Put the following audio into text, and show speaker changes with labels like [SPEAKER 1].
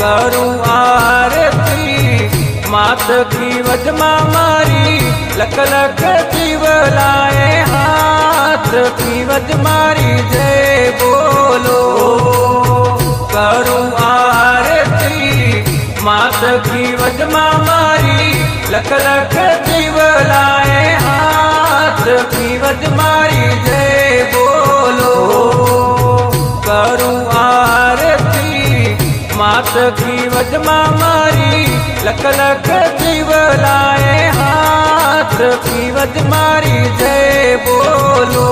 [SPEAKER 1] करूं आरती मात की वजमा मारी लख लख जीवलाए हाथ की वज मारी जय बोलो करूं आरती मात की वजमा मारी लख लख जीवलाए हाथ की वज मारी जय बोलो करूं आरती मात की वजमा मारी लख लख जीवलाए हाथ की वज मारी जय बोलो।